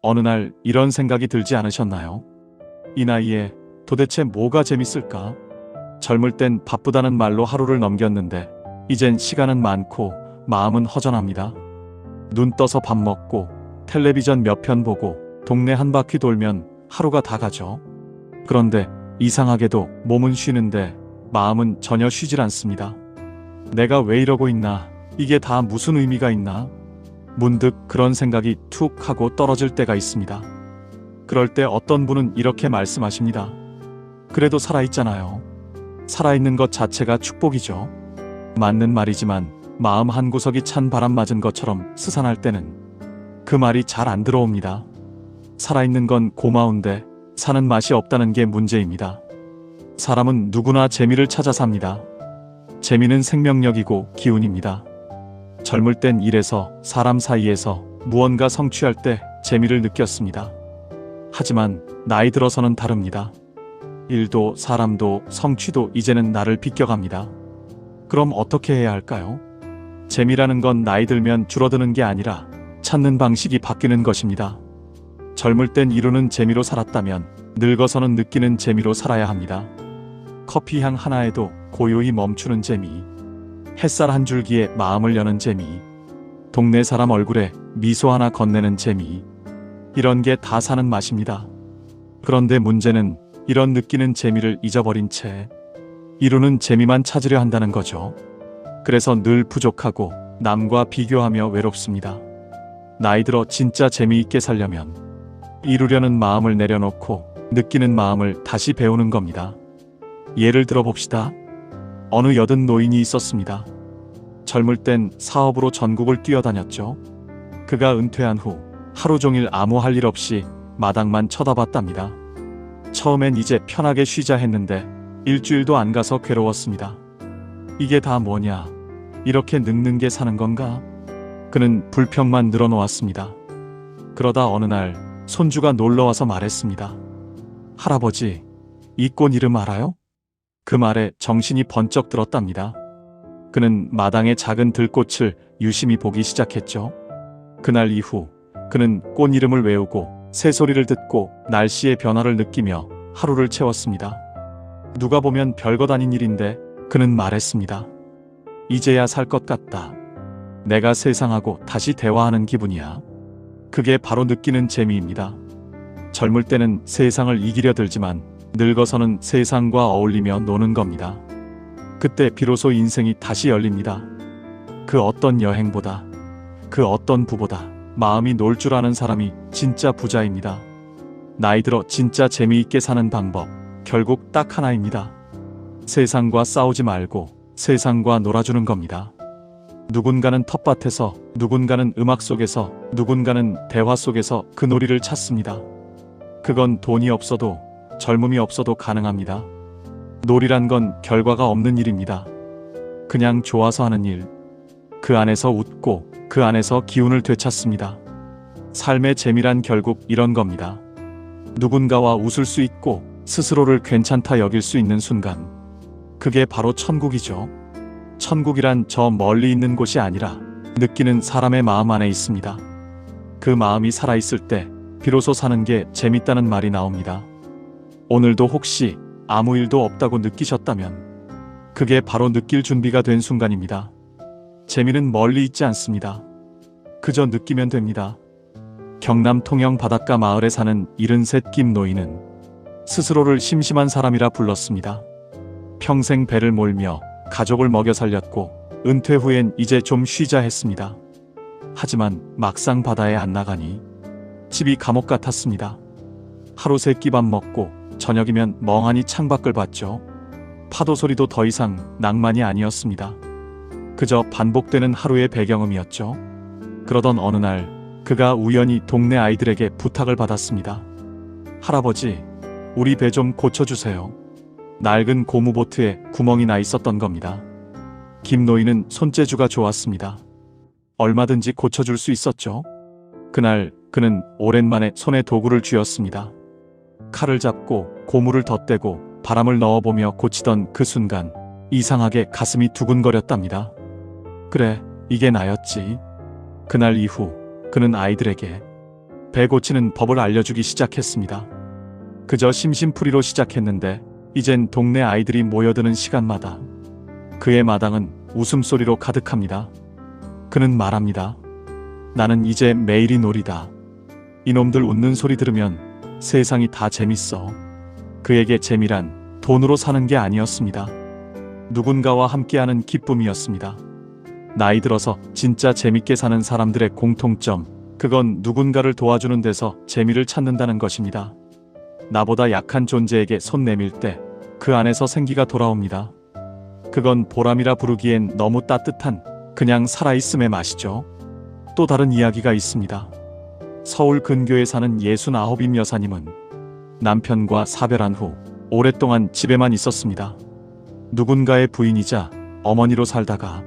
어느 날 이런 생각이 들지 않으셨나요? 이 나이에 도대체 뭐가 재밌을까? 젊을 땐 바쁘다는 말로 하루를 넘겼는데 이젠 시간은 많고 마음은 허전합니다. 눈 떠서 밥 먹고 텔레비전 몇 편 보고 동네 한 바퀴 돌면 하루가 다 가죠. 그런데 이상하게도 몸은 쉬는데 마음은 전혀 쉬질 않습니다. 내가 왜 이러고 있나? 이게 다 무슨 의미가 있나? 문득 그런 생각이 툭 하고 떨어질 때가 있습니다. 그럴 때 어떤 분은 이렇게 말씀하십니다. 그래도 살아있잖아요. 살아있는 것 자체가 축복이죠. 맞는 말이지만 마음 한구석이 찬 바람 맞은 것처럼 스산할 때는 그 말이 잘 안 들어옵니다. 살아있는 건 고마운데 사는 맛이 없다는 게 문제입니다. 사람은 누구나 재미를 찾아 삽니다. 재미는 생명력이고 기운입니다. 젊을 땐 일에서 사람 사이에서 무언가 성취할 때 재미를 느꼈습니다. 하지만 나이 들어서는 다릅니다. 일도 사람도 성취도 이제는 나를 비껴갑니다. 그럼 어떻게 해야 할까요? 재미라는 건 나이 들면 줄어드는 게 아니라 찾는 방식이 바뀌는 것입니다. 젊을 땐 이루는 재미로 살았다면 늙어서는 느끼는 재미로 살아야 합니다. 커피 향 하나에도 고요히 멈추는 재미, 햇살 한 줄기에 마음을 여는 재미, 동네 사람 얼굴에 미소 하나 건네는 재미, 이런 게 다 사는 맛입니다. 그런데 문제는 이런 느끼는 재미를 잊어버린 채 이루는 재미만 찾으려 한다는 거죠. 그래서 늘 부족하고 남과 비교하며 외롭습니다. 나이 들어 진짜 재미있게 살려면 이루려는 마음을 내려놓고 느끼는 마음을 다시 배우는 겁니다. 예를 들어 봅시다. 어느 여든 노인이 있었습니다. 젊을 땐 사업으로 전국을 뛰어다녔죠. 그가 은퇴한 후 하루 종일 아무 할 일 없이 마당만 쳐다봤답니다. 처음엔 이제 편하게 쉬자 했는데 일주일도 안 가서 괴로웠습니다. 이게 다 뭐냐? 이렇게 늙는 게 사는 건가? 그는 불평만 늘어놓았습니다. 그러다 어느 날 손주가 놀러와서 말했습니다. 할아버지, 이 꽃 이름 알아요? 그 말에 정신이 번쩍 들었답니다. 그는 마당의 작은 들꽃을 유심히 보기 시작했죠. 그날 이후 그는 꽃 이름을 외우고 새소리를 듣고 날씨의 변화를 느끼며 하루를 채웠습니다. 누가 보면 별것 아닌 일인데 그는 말했습니다. 이제야 살 것 같다. 내가 세상하고 다시 대화하는 기분이야. 그게 바로 느끼는 재미입니다. 젊을 때는 세상을 이기려 들지만 늙어서는 세상과 어울리며 노는 겁니다. 그때 비로소 인생이 다시 열립니다. 그 어떤 여행보다, 그 어떤 부보다 마음이 놀 줄 아는 사람이 진짜 부자입니다. 나이 들어 진짜 재미있게 사는 방법, 결국 딱 하나입니다. 세상과 싸우지 말고 세상과 놀아주는 겁니다. 누군가는 텃밭에서, 누군가는 음악 속에서, 누군가는 대화 속에서 그 놀이를 찾습니다. 그건 돈이 없어도, 젊음이 없어도 가능합니다. 놀이란 건 결과가 없는 일입니다. 그냥 좋아서 하는 일. 그 안에서 웃고 그 안에서 기운을 되찾습니다. 삶의 재미란 결국 이런 겁니다. 누군가와 웃을 수 있고 스스로를 괜찮다 여길 수 있는 순간. 그게 바로 천국이죠. 천국이란 저 멀리 있는 곳이 아니라 느끼는 사람의 마음 안에 있습니다. 그 마음이 살아있을 때 비로소 사는 게 재밌다는 말이 나옵니다. 오늘도 혹시 아무 일도 없다고 느끼셨다면 그게 바로 느낄 준비가 된 순간입니다. 재미는 멀리 있지 않습니다. 그저 느끼면 됩니다. 경남 통영 바닷가 마을에 사는 73 김노인은 스스로를 심심한 사람이라 불렀습니다. 평생 배를 몰며 가족을 먹여 살렸고 은퇴 후엔 이제 좀 쉬자 했습니다. 하지만 막상 바다에 안 나가니 집이 감옥 같았습니다. 하루 세 끼 밥 먹고 저녁이면 멍하니 창밖을 봤죠. 파도 소리도 더 이상 낭만이 아니었습니다. 그저 반복되는 하루의 배경음이었죠. 그러던 어느 날 그가 우연히 동네 아이들에게 부탁을 받았습니다. 할아버지, 우리 배 좀 고쳐주세요. 낡은 고무보트에 구멍이 나 있었던 겁니다. 김노인은 손재주가 좋았습니다. 얼마든지 고쳐줄 수 있었죠. 그날 그는 오랜만에 손에 도구를 쥐었습니다. 칼을 잡고 고무를 덧대고 바람을 넣어보며 고치던 그 순간 이상하게 가슴이 두근거렸답니다. 그래, 이게 나였지. 그날 이후 그는 아이들에게 배 고치는 법을 알려주기 시작했습니다. 그저 심심풀이로 시작했는데 이젠 동네 아이들이 모여드는 시간마다 그의 마당은 웃음소리로 가득합니다. 그는 말합니다. 나는 이제 매일이 놀이다. 이놈들 웃는 소리 들으면 세상이 다 재밌어. 그에게 재미란 돈으로 사는 게 아니었습니다. 누군가와 함께하는 기쁨이었습니다. 나이 들어서 진짜 재밌게 사는 사람들의 공통점, 그건 누군가를 도와주는 데서 재미를 찾는다는 것입니다. 나보다 약한 존재에게 손 내밀 때 그 안에서 생기가 돌아옵니다. 그건 보람이라 부르기엔 너무 따뜻한 그냥 살아있음의 맛이죠. 또 다른 이야기가 있습니다. 서울 근교에 사는 69인 여사님은 남편과 사별한 후 오랫동안 집에만 있었습니다. 누군가의 부인이자 어머니로 살다가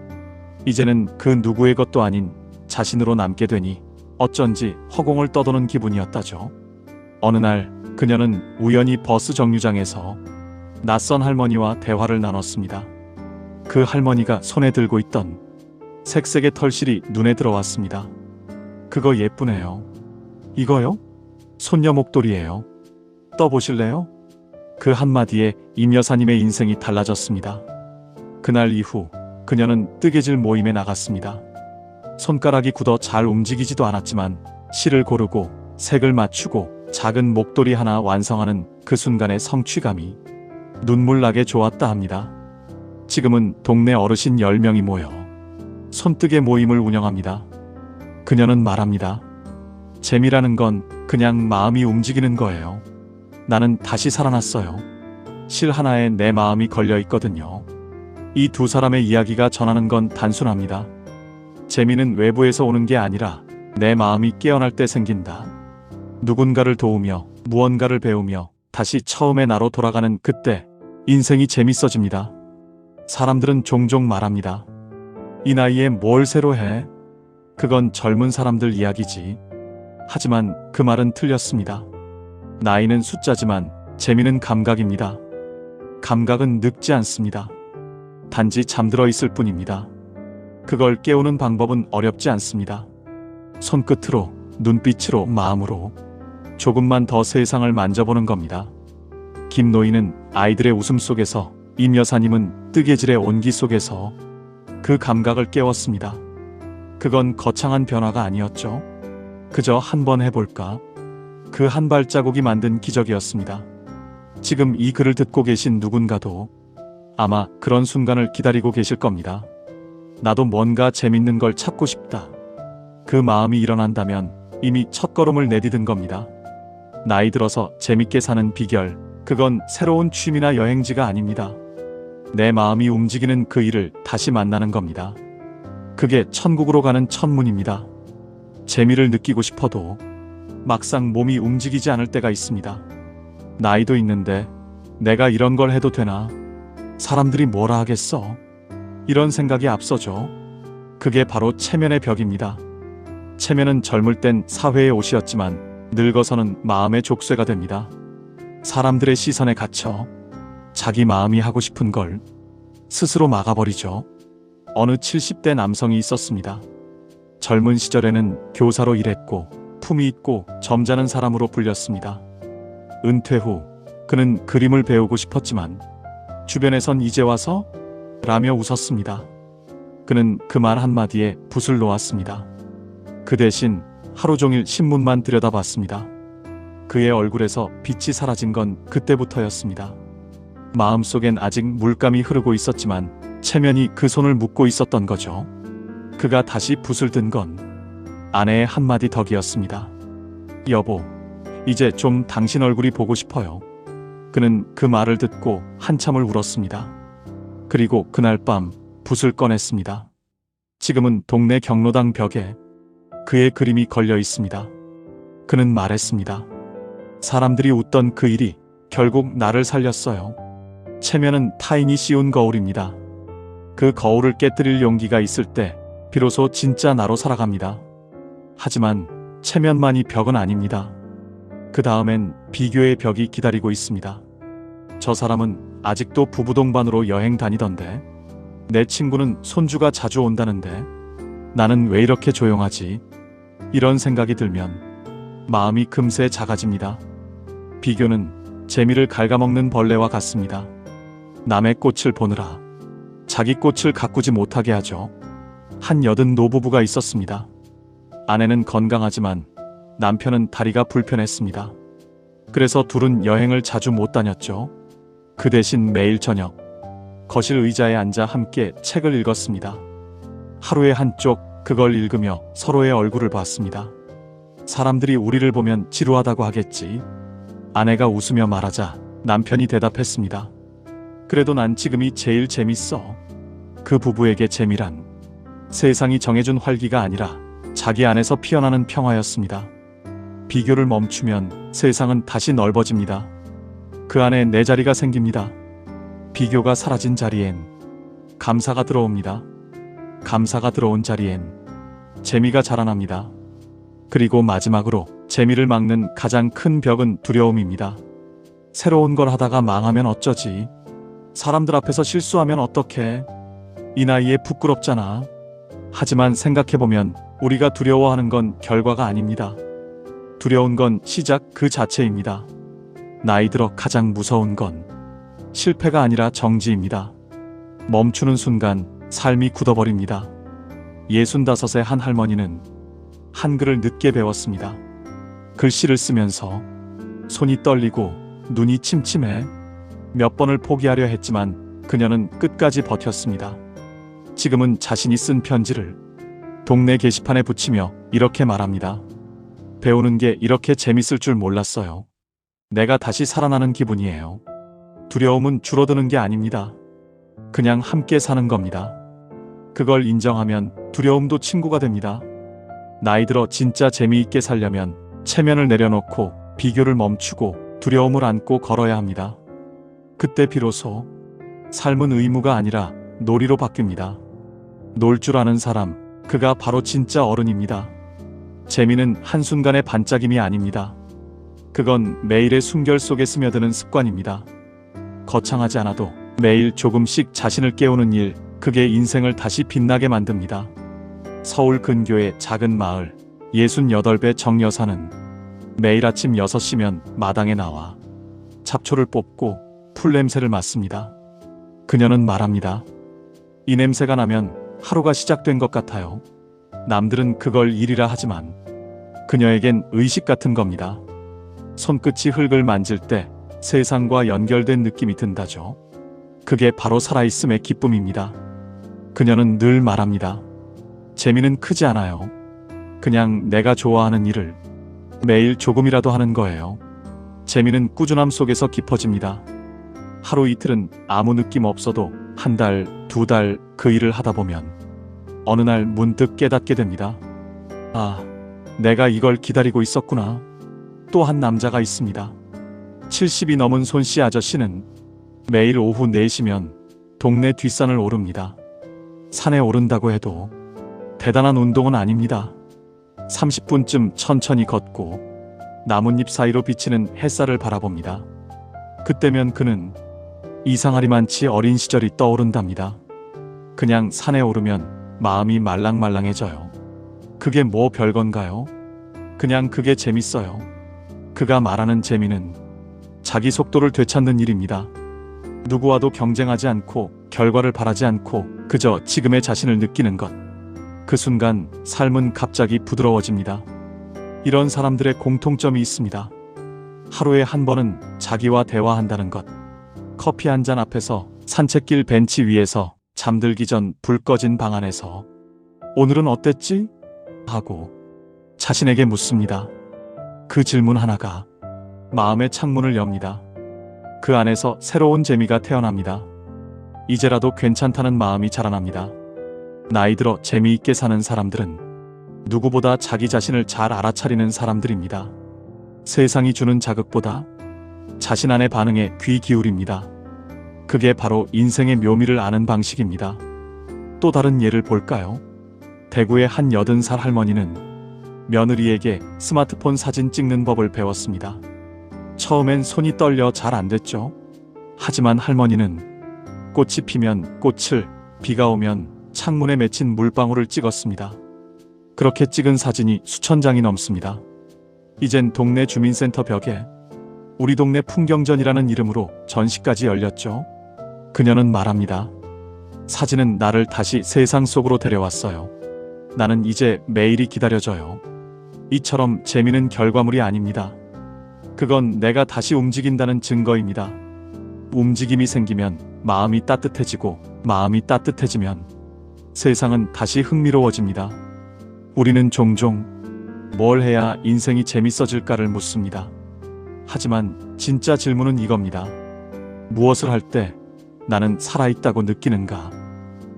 이제는 그 누구의 것도 아닌 자신으로 남게 되니 어쩐지 허공을 떠도는 기분이었다죠. 어느 날 그녀는 우연히 버스 정류장에서 낯선 할머니와 대화를 나눴습니다. 그 할머니가 손에 들고 있던 색색의 털실이 눈에 들어왔습니다. 그거 예쁘네요. 이거요? 손녀 목도리예요. 떠보실래요? 그 한마디에 임 여사님의 인생이 달라졌습니다. 그날 이후 그녀는 뜨개질 모임에 나갔습니다. 손가락이 굳어 잘 움직이지도 않았지만 실을 고르고 색을 맞추고 작은 목도리 하나 완성하는 그 순간의 성취감이 눈물 나게 좋았다 합니다. 지금은 동네 어르신 10명이 모여 손뜨개 모임을 운영합니다. 그녀는 말합니다. 재미라는 건 그냥 마음이 움직이는 거예요. 나는 다시 살아났어요. 실 하나에 내 마음이 걸려 있거든요. 이 두 사람의 이야기가 전하는 건 단순합니다. 재미는 외부에서 오는 게 아니라 내 마음이 깨어날 때 생긴다. 누군가를 도우며 무언가를 배우며 다시 처음의 나로 돌아가는 그때 인생이 재밌어집니다. 사람들은 종종 말합니다. 이 나이에 뭘 새로 해? 그건 젊은 사람들 이야기지. 하지만 그 말은 틀렸습니다. 나이는 숫자지만 재미는 감각입니다. 감각은 늙지 않습니다. 단지 잠들어 있을 뿐입니다. 그걸 깨우는 방법은 어렵지 않습니다. 손끝으로, 눈빛으로, 마음으로 조금만 더 세상을 만져보는 겁니다. 김노인은 아이들의 웃음 속에서, 임 여사님은 뜨개질의 온기 속에서 그 감각을 깨웠습니다. 그건 거창한 변화가 아니었죠. 그저 한번 해볼까? 그 한 발자국이 만든 기적이었습니다. 지금 이 글을 듣고 계신 누군가도 아마 그런 순간을 기다리고 계실 겁니다. 나도 뭔가 재밌는 걸 찾고 싶다. 그 마음이 일어난다면 이미 첫걸음을 내디딘 겁니다. 나이 들어서 재밌게 사는 비결, 그건 새로운 취미나 여행지가 아닙니다. 내 마음이 움직이는 그 일을 다시 만나는 겁니다. 그게 천국으로 가는 천문입니다. 재미를 느끼고 싶어도 막상 몸이 움직이지 않을 때가 있습니다. 나이도 있는데 내가 이런 걸 해도 되나? 사람들이 뭐라 하겠어? 이런 생각이 앞서죠. 그게 바로 체면의 벽입니다. 체면은 젊을 땐 사회의 옷이었지만 늙어서는 마음의 족쇄가 됩니다. 사람들의 시선에 갇혀 자기 마음이 하고 싶은 걸 스스로 막아버리죠. 어느 70대 남성이 있었습니다. 젊은 시절에는 교사로 일했고 품위 있고 점잖은 사람으로 불렸습니다. 은퇴 후 그는 그림을 배우고 싶었지만 주변에선 이제 와서? 라며 웃었습니다. 그는 그 말 한마디에 붓을 놓았습니다. 그 대신 하루 종일 신문만 들여다봤습니다. 그의 얼굴에서 빛이 사라진 건 그때부터였습니다. 마음속엔 아직 물감이 흐르고 있었지만 체면이 그 손을 묶고 있었던 거죠. 그가 다시 붓을 든 건 아내의 한마디 덕이었습니다. 여보, 이제 좀 당신 얼굴이 보고 싶어요. 그는 그 말을 듣고 한참을 울었습니다. 그리고 그날 밤 붓을 꺼냈습니다. 지금은 동네 경로당 벽에 그의 그림이 걸려 있습니다. 그는 말했습니다. 사람들이 웃던 그 일이 결국 나를 살렸어요. 체면은 타인이 씌운 거울입니다. 그 거울을 깨뜨릴 용기가 있을 때 비로소 진짜 나로 살아갑니다. 하지만 체면만이 벽은 아닙니다. 그 다음엔 비교의 벽이 기다리고 있습니다. 저 사람은 아직도 부부 동반으로 여행 다니던데, 내 친구는 손주가 자주 온다는데 나는 왜 이렇게 조용하지? 이런 생각이 들면 마음이 금세 작아집니다. 비교는 재미를 갉아먹는 벌레와 같습니다. 남의 꽃을 보느라 자기 꽃을 가꾸지 못하게 하죠. 한 여든 노부부가 있었습니다. 아내는 건강하지만 남편은 다리가 불편했습니다. 그래서 둘은 여행을 자주 못 다녔죠. 그 대신 매일 저녁 거실 의자에 앉아 함께 책을 읽었습니다. 하루에 한쪽 그걸 읽으며 서로의 얼굴을 봤습니다. 사람들이 우리를 보면 지루하다고 하겠지. 아내가 웃으며 말하자 남편이 대답했습니다. 그래도 난 지금이 제일 재밌어. 그 부부에게 재미란 세상이 정해준 활기가 아니라 자기 안에서 피어나는 평화였습니다. 비교를 멈추면 세상은 다시 넓어집니다. 그 안에 내 자리가 생깁니다. 비교가 사라진 자리엔 감사가 들어옵니다. 감사가 들어온 자리엔 재미가 자라납니다. 그리고 마지막으로 재미를 막는 가장 큰 벽은 두려움입니다. 새로운 걸 하다가 망하면 어쩌지? 사람들 앞에서 실수하면 어떡해? 이 나이에 부끄럽잖아. 하지만 생각해보면 우리가 두려워하는 건 결과가 아닙니다. 두려운 건 시작 그 자체입니다. 나이 들어 가장 무서운 건 실패가 아니라 정지입니다. 멈추는 순간 삶이 굳어버립니다. 65의 한 할머니는 한글을 늦게 배웠습니다. 글씨를 쓰면서 손이 떨리고 눈이 침침해 몇 번을 포기하려 했지만 그녀는 끝까지 버텼습니다. 지금은 자신이 쓴 편지를 동네 게시판에 붙이며 이렇게 말합니다. 배우는 게 이렇게 재밌을 줄 몰랐어요. 내가 다시 살아나는 기분이에요. 두려움은 줄어드는 게 아닙니다. 그냥 함께 사는 겁니다. 그걸 인정하면 두려움도 친구가 됩니다. 나이 들어 진짜 재미있게 살려면 체면을 내려놓고 비교를 멈추고 두려움을 안고 걸어야 합니다. 그때 비로소 삶은 의무가 아니라 놀이로 바뀝니다. 놀 줄 아는 사람, 그가 바로 진짜 어른입니다. 재미는 한순간의 반짝임이 아닙니다. 그건 매일의 숨결 속에 스며드는 습관입니다. 거창하지 않아도 매일 조금씩 자신을 깨우는 일, 그게 인생을 다시 빛나게 만듭니다. 서울 근교의 작은 마을 68배 정여사는 매일 아침 6시면 마당에 나와 잡초를 뽑고 풀냄새를 맡습니다. 그녀는 말합니다. 이 냄새가 나면 하루가 시작된 것 같아요. 남들은 그걸 일이라 하지만 그녀에겐 의식 같은 겁니다. 손끝이 흙을 만질 때 세상과 연결된 느낌이 든다죠. 그게 바로 살아있음의 기쁨입니다. 그녀는 늘 말합니다. 재미는 크지 않아요. 그냥 내가 좋아하는 일을 매일 조금이라도 하는 거예요. 재미는 꾸준함 속에서 깊어집니다. 하루 이틀은 아무 느낌 없어도 한 달, 두 달 그 일을 하다 보면 어느 날 문득 깨닫게 됩니다. 아, 내가 이걸 기다리고 있었구나. 또 한 남자가 있습니다. 70이 넘은 손씨 아저씨는 매일 오후 4시면 동네 뒷산을 오릅니다. 산에 오른다고 해도 대단한 운동은 아닙니다. 30분쯤 천천히 걷고 나뭇잎 사이로 비치는 햇살을 바라봅니다. 그때면 그는 이상하리만치 어린 시절이 떠오른답니다. 그냥 산에 오르면 마음이 말랑말랑해져요. 그게 뭐 별건가요? 그냥 그게 재밌어요. 그가 말하는 재미는 자기 속도를 되찾는 일입니다. 누구와도 경쟁하지 않고 결과를 바라지 않고 그저 지금의 자신을 느끼는 것. 그 순간 삶은 갑자기 부드러워집니다. 이런 사람들의 공통점이 있습니다. 하루에 한 번은 자기와 대화한다는 것. 커피 한 잔 앞에서, 산책길 벤치 위에서, 잠들기 전 불 꺼진 방 안에서 오늘은 어땠지? 하고 자신에게 묻습니다. 그 질문 하나가 마음의 창문을 엽니다. 그 안에서 새로운 재미가 태어납니다. 이제라도 괜찮다는 마음이 자라납니다. 나이 들어 재미있게 사는 사람들은 누구보다 자기 자신을 잘 알아차리는 사람들입니다. 세상이 주는 자극보다 자신 안의 반응에 귀 기울입니다. 그게 바로 인생의 묘미를 아는 방식입니다. 또 다른 예를 볼까요? 대구의 한 80살 할머니는 며느리에게 스마트폰 사진 찍는 법을 배웠습니다. 처음엔 손이 떨려 잘 안 됐죠. 하지만 할머니는 꽃이 피면 꽃을, 비가 오면 창문에 맺힌 물방울을 찍었습니다. 그렇게 찍은 사진이 수천 장이 넘습니다. 이젠 동네 주민센터 벽에 우리 동네 풍경전이라는 이름으로 전시까지 열렸죠. 그녀는 말합니다. 사진은 나를 다시 세상 속으로 데려왔어요. 나는 이제 매일이 기다려져요. 이처럼 재미는 결과물이 아닙니다. 그건 내가 다시 움직인다는 증거입니다. 움직임이 생기면 마음이 따뜻해지고 마음이 따뜻해지면 세상은 다시 흥미로워집니다. 우리는 종종 뭘 해야 인생이 재밌어질까를 묻습니다. 하지만 진짜 질문은 이겁니다. 무엇을 할 때 나는 살아있다고 느끼는가?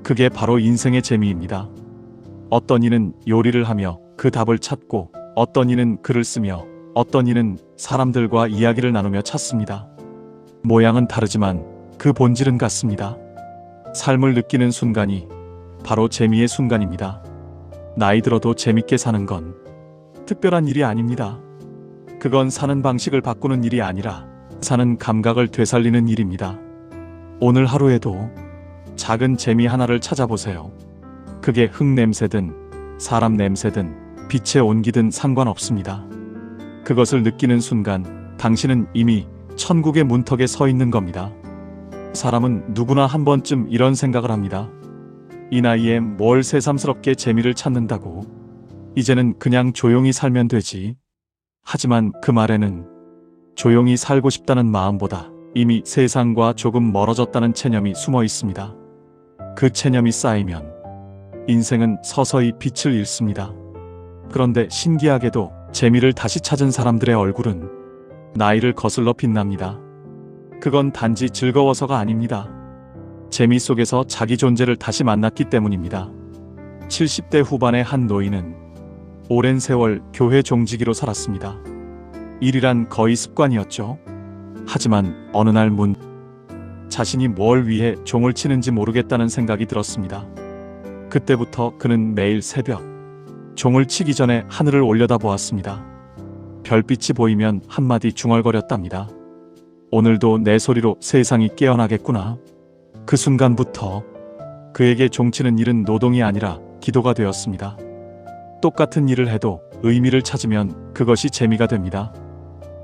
그게 바로 인생의 재미입니다. 어떤 이는 요리를 하며 그 답을 찾고, 어떤 이는 글을 쓰며, 어떤 이는 사람들과 이야기를 나누며 찾습니다. 모양은 다르지만 그 본질은 같습니다. 삶을 느끼는 순간이 바로 재미의 순간입니다. 나이 들어도 재밌게 사는 건 특별한 일이 아닙니다. 그건 사는 방식을 바꾸는 일이 아니라 사는 감각을 되살리는 일입니다. 오늘 하루에도 작은 재미 하나를 찾아보세요. 그게 흙 냄새든 사람 냄새든 빛의 온기든 상관없습니다. 그것을 느끼는 순간 당신은 이미 천국의 문턱에 서 있는 겁니다. 사람은 누구나 한 번쯤 이런 생각을 합니다. 이 나이에 뭘 새삼스럽게 재미를 찾는다고. 이제는 그냥 조용히 살면 되지. 하지만 그 말에는 조용히 살고 싶다는 마음보다 이미 세상과 조금 멀어졌다는 체념이 숨어 있습니다. 그 체념이 쌓이면 인생은 서서히 빛을 잃습니다. 그런데 신기하게도 재미를 다시 찾은 사람들의 얼굴은 나이를 거슬러 빛납니다. 그건 단지 즐거워서가 아닙니다. 재미 속에서 자기 존재를 다시 만났기 때문입니다. 70대 후반의 한 노인은 오랜 세월 교회 종지기로 살았습니다. 일이란 거의 습관이었죠. 하지만 어느 날 자신이 뭘 위해 종을 치는지 모르겠다는 생각이 들었습니다. 그때부터 그는 매일 새벽 종을 치기 전에 하늘을 올려다보았습니다. 별빛이 보이면 한마디 중얼거렸답니다. 오늘도 내 소리로 세상이 깨어나겠구나. 그 순간부터 그에게 종치는 일은 노동이 아니라 기도가 되었습니다. 똑같은 일을 해도 의미를 찾으면 그것이 재미가 됩니다.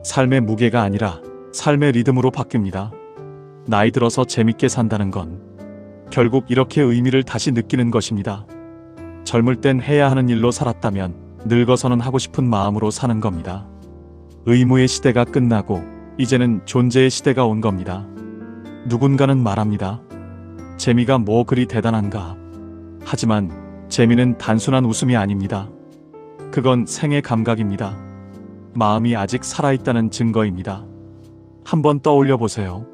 삶의 무게가 아니라 삶의 리듬으로 바뀝니다. 나이 들어서 재밌게 산다는 건 결국 이렇게 의미를 다시 느끼는 것입니다. 젊을 땐 해야 하는 일로 살았다면 늙어서는 하고 싶은 마음으로 사는 겁니다. 의무의 시대가 끝나고 이제는 존재의 시대가 온 겁니다. 누군가는 말합니다. 재미가 뭐 그리 대단한가. 하지만 재미는 단순한 웃음이 아닙니다. 그건 생의 감각입니다. 마음이 아직 살아있다는 증거입니다. 한번 떠올려 보세요.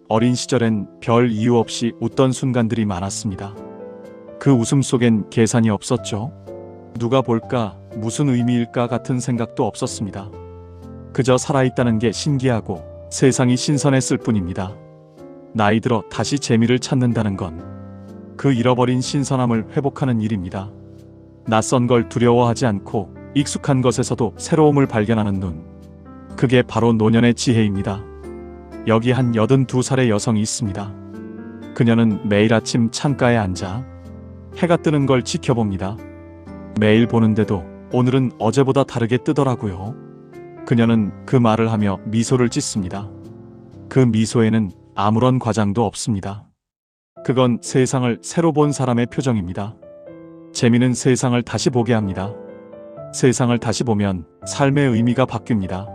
어린 시절엔 별 이유 없이 웃던 순간들이 많았습니다. 그 웃음 속엔 계산이 없었죠. 누가 볼까, 무슨 의미일까 같은 생각도 없었습니다. 그저 살아있다는 게 신기하고 세상이 신선했을 뿐입니다. 나이 들어 다시 재미를 찾는다는 건 그 잃어버린 신선함을 회복하는 일입니다. 낯선 걸 두려워하지 않고 익숙한 것에서도 새로움을 발견하는 눈. 그게 바로 노년의 지혜입니다. 여기 한 82살의 여성이 있습니다. 그녀는 매일 아침 창가에 앉아 해가 뜨는 걸 지켜봅니다. 매일 보는데도 오늘은 어제보다 다르게 뜨더라고요. 그녀는 그 말을 하며 미소를 짓습니다. 그 미소에는 아무런 과장도 없습니다. 그건 세상을 새로 본 사람의 표정입니다. 재미는 세상을 다시 보게 합니다. 세상을 다시 보면 삶의 의미가 바뀝니다.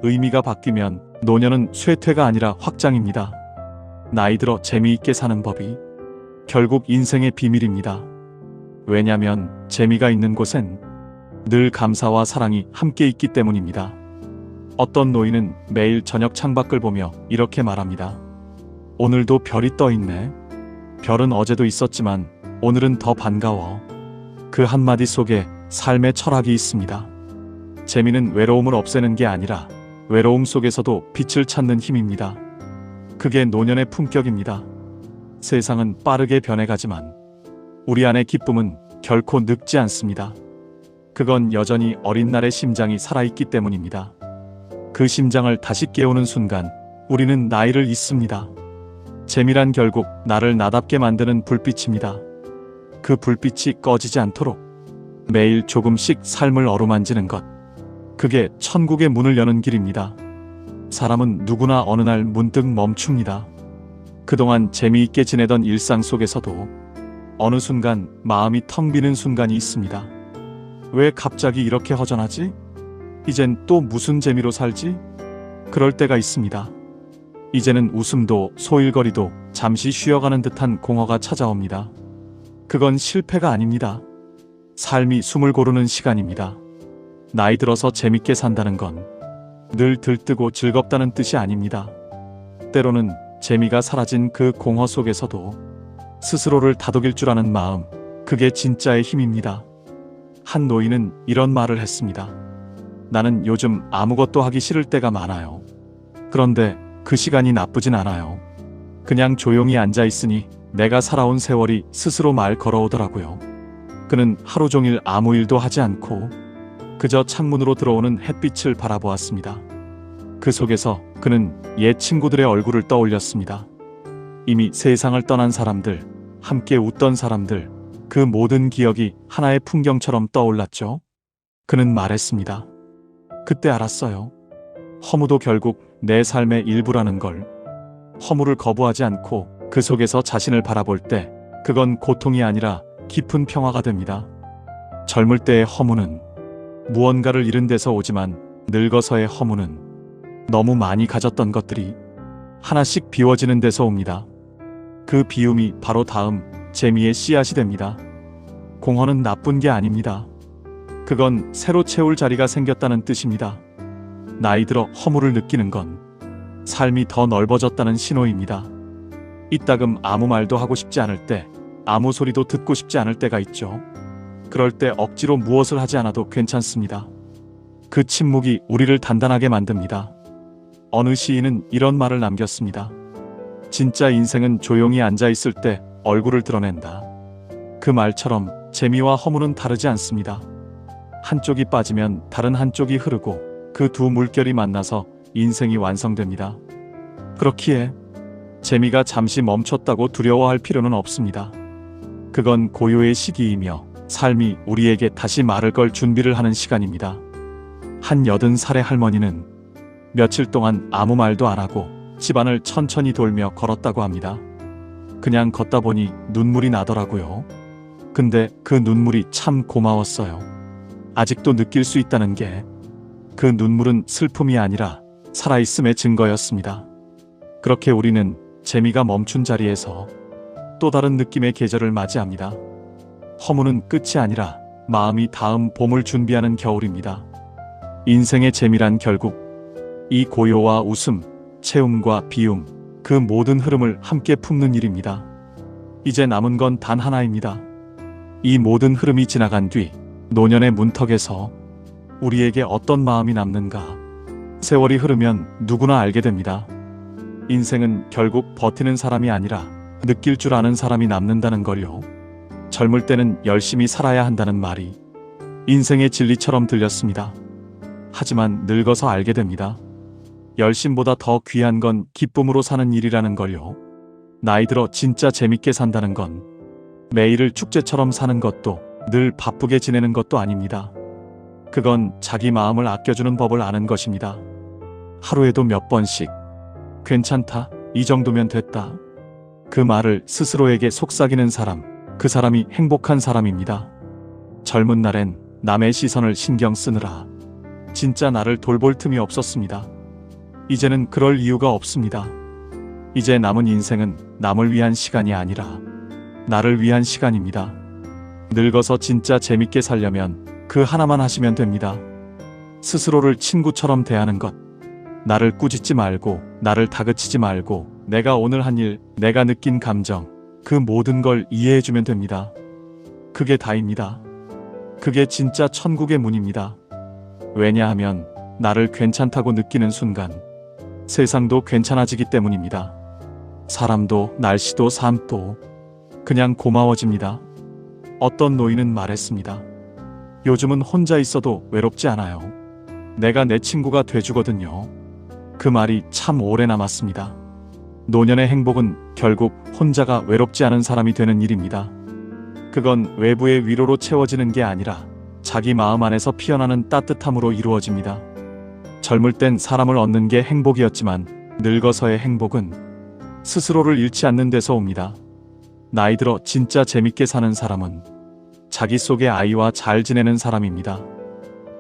의미가 바뀌면 노년은 쇠퇴가 아니라 확장입니다. 나이 들어 재미있게 사는 법이 결국 인생의 비밀입니다. 왜냐면 재미가 있는 곳엔 늘 감사와 사랑이 함께 있기 때문입니다. 어떤 노인은 매일 저녁 창밖을 보며 이렇게 말합니다. 오늘도 별이 떠 있네. 별은 어제도 있었지만 오늘은 더 반가워. 그 한마디 속에 삶의 철학이 있습니다. 재미는 외로움을 없애는 게 아니라 외로움 속에서도 빛을 찾는 힘입니다. 그게 노년의 품격입니다. 세상은 빠르게 변해가지만 우리 안의 기쁨은 결코 늙지 않습니다. 그건 여전히 어린 날의 심장이 살아있기 때문입니다. 그 심장을 다시 깨우는 순간 우리는 나이를 잊습니다. 재미란 결국 나를 나답게 만드는 불빛입니다. 그 불빛이 꺼지지 않도록 매일 조금씩 삶을 어루만지는 것. 그게 천국의 문을 여는 길입니다. 사람은 누구나 어느 날 문득 멈춥니다. 그동안 재미있게 지내던 일상 속에서도 어느 순간 마음이 텅 비는 순간이 있습니다. 왜 갑자기 이렇게 허전하지? 이젠 또 무슨 재미로 살지? 그럴 때가 있습니다. 이제는 웃음도 소일거리도 잠시 쉬어가는 듯한 공허가 찾아옵니다. 그건 실패가 아닙니다. 삶이 숨을 고르는 시간입니다. 나이 들어서 재밌게 산다는 건 늘 들뜨고 즐겁다는 뜻이 아닙니다. 때로는 재미가 사라진 그 공허 속에서도 스스로를 다독일 줄 아는 마음, 그게 진짜의 힘입니다. 한 노인은 이런 말을 했습니다. 나는 요즘 아무것도 하기 싫을 때가 많아요. 그런데 그 시간이 나쁘진 않아요. 그냥 조용히 앉아 있으니 내가 살아온 세월이 스스로 말 걸어오더라고요. 그는 하루 종일 아무 일도 하지 않고 그저 창문으로 들어오는 햇빛을 바라보았습니다. 그 속에서 그는 옛 친구들의 얼굴을 떠올렸습니다. 이미 세상을 떠난 사람들, 함께 웃던 사람들, 그 모든 기억이 하나의 풍경처럼 떠올랐죠. 그는 말했습니다. 그때 알았어요. 허무도 결국 내 삶의 일부라는 걸. 허무를 거부하지 않고 그 속에서 자신을 바라볼 때 그건 고통이 아니라 깊은 평화가 됩니다. 젊을 때의 허무는 무언가를 잃은 데서 오지만 늙어서의 허무는 너무 많이 가졌던 것들이 하나씩 비워지는 데서 옵니다. 그 비움이 바로 다음 재미의 씨앗이 됩니다. 공허는 나쁜 게 아닙니다. 그건 새로 채울 자리가 생겼다는 뜻입니다. 나이 들어 허무를 느끼는 건 삶이 더 넓어졌다는 신호입니다. 이따금 아무 말도 하고 싶지 않을 때, 아무 소리도 듣고 싶지 않을 때가 있죠. 그럴 때 억지로 무엇을 하지 않아도 괜찮습니다. 그 침묵이 우리를 단단하게 만듭니다. 어느 시인은 이런 말을 남겼습니다. 진짜 인생은 조용히 앉아 있을 때 얼굴을 드러낸다. 그 말처럼 재미와 허무는 다르지 않습니다. 한쪽이 빠지면 다른 한쪽이 흐르고 그 두 물결이 만나서 인생이 완성됩니다. 그렇기에 재미가 잠시 멈췄다고 두려워할 필요는 없습니다. 그건 고요의 시기이며 삶이 우리에게 다시 말을 걸 준비를 하는 시간입니다. 한 80살의 할머니는 며칠 동안 아무 말도 안 하고 집안을 천천히 돌며 걸었다고 합니다. 그냥 걷다 보니 눈물이 나더라고요. 근데 그 눈물이 참 고마웠어요. 아직도 느낄 수 있다는 게 그 눈물은 슬픔이 아니라 살아있음의 증거였습니다. 그렇게 우리는 재미가 멈춘 자리에서 또 다른 느낌의 계절을 맞이합니다. 허무는 끝이 아니라 마음이 다음 봄을 준비하는 겨울입니다. 인생의 재미란 결국 이 고요와 웃음, 채움과 비움, 그 모든 흐름을 함께 품는 일입니다. 이제 남은 건 단 하나입니다. 이 모든 흐름이 지나간 뒤 노년의 문턱에서 우리에게 어떤 마음이 남는가. 세월이 흐르면 누구나 알게 됩니다. 인생은 결국 버티는 사람이 아니라 느낄 줄 아는 사람이 남는다는 걸요. 젊을 때는 열심히 살아야 한다는 말이 인생의 진리처럼 들렸습니다. 하지만 늙어서 알게 됩니다. 열심보다 더 귀한 건 기쁨으로 사는 일이라는 걸요. 나이 들어 진짜 재밌게 산다는 건 매일을 축제처럼 사는 것도 늘 바쁘게 지내는 것도 아닙니다. 그건 자기 마음을 아껴주는 법을 아는 것입니다. 하루에도 몇 번씩 괜찮다, 이 정도면 됐다. 그 말을 스스로에게 속삭이는 사람, 그 사람이 행복한 사람입니다. 젊은 날엔 남의 시선을 신경 쓰느라 진짜 나를 돌볼 틈이 없었습니다. 이제는 그럴 이유가 없습니다. 이제 남은 인생은 남을 위한 시간이 아니라 나를 위한 시간입니다. 늙어서 진짜 재밌게 살려면 그 하나만 하시면 됩니다. 스스로를 친구처럼 대하는 것. 나를 꾸짖지 말고, 나를 다그치지 말고, 내가 오늘 한 일, 내가 느낀 감정, 그 모든 걸 이해해주면 됩니다. 그게 다입니다. 그게 진짜 천국의 문입니다. 왜냐하면 나를 괜찮다고 느끼는 순간 세상도 괜찮아지기 때문입니다. 사람도 날씨도 삶도 그냥 고마워집니다. 어떤 노인은 말했습니다. 요즘은 혼자 있어도 외롭지 않아요. 내가 내 친구가 돼주거든요. 그 말이 참 오래 남았습니다. 노년의 행복은 결국 혼자가 외롭지 않은 사람이 되는 일입니다. 그건 외부의 위로로 채워지는 게 아니라 자기 마음 안에서 피어나는 따뜻함으로 이루어집니다. 젊을 땐 사람을 얻는 게 행복이었지만 늙어서의 행복은 스스로를 잃지 않는 데서 옵니다. 나이 들어 진짜 재밌게 사는 사람은 자기 속의 아이와 잘 지내는 사람입니다.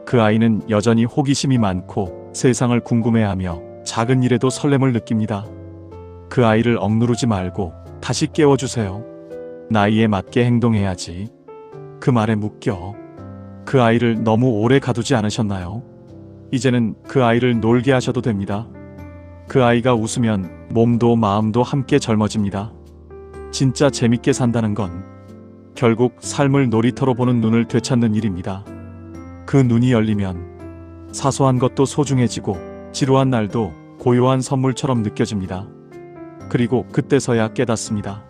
그 아이는 여전히 호기심이 많고 세상을 궁금해하며 작은 일에도 설렘을 느낍니다. 그 아이를 억누르지 말고 다시 깨워주세요. 나이에 맞게 행동해야지. 그 말에 묶여 그 아이를 너무 오래 가두지 않으셨나요? 이제는 그 아이를 놀게 하셔도 됩니다. 그 아이가 웃으면 몸도 마음도 함께 젊어집니다. 진짜 재밌게 산다는 건 결국 삶을 놀이터로 보는 눈을 되찾는 일입니다. 그 눈이 열리면 사소한 것도 소중해지고 지루한 날도 고요한 선물처럼 느껴집니다. 그리고 그때서야 깨닫습니다.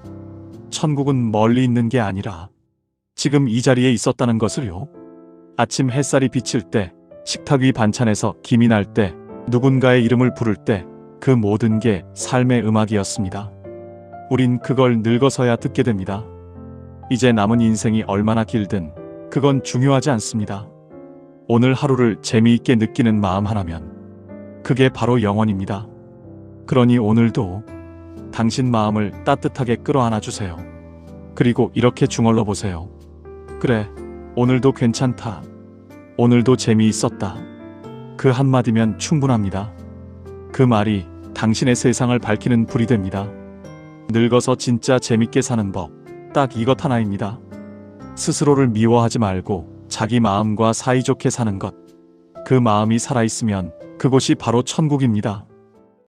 천국은 멀리 있는 게 아니라 지금 이 자리에 있었다는 것을요. 아침 햇살이 비칠 때, 식탁 위 반찬에서 김이 날 때, 누군가의 이름을 부를 때 그 모든 게 삶의 음악이었습니다. 우린 그걸 늙어서야 듣게 됩니다. 이제 남은 인생이 얼마나 길든 그건 중요하지 않습니다. 오늘 하루를 재미있게 느끼는 마음 하나면 그게 바로 영원입니다. 그러니 오늘도 당신 마음을 따뜻하게 끌어안아 주세요. 그리고 이렇게 중얼러 보세요. 그래, 오늘도 괜찮다. 오늘도 재미있었다. 그 한마디면 충분합니다. 그 말이 당신의 세상을 밝히는 불이 됩니다. 늙어서 진짜 재밌게 사는 법, 딱 이것 하나입니다. 스스로를 미워하지 말고 자기 마음과 사이좋게 사는 것. 그 마음이 살아있으면 그곳이 바로 천국입니다.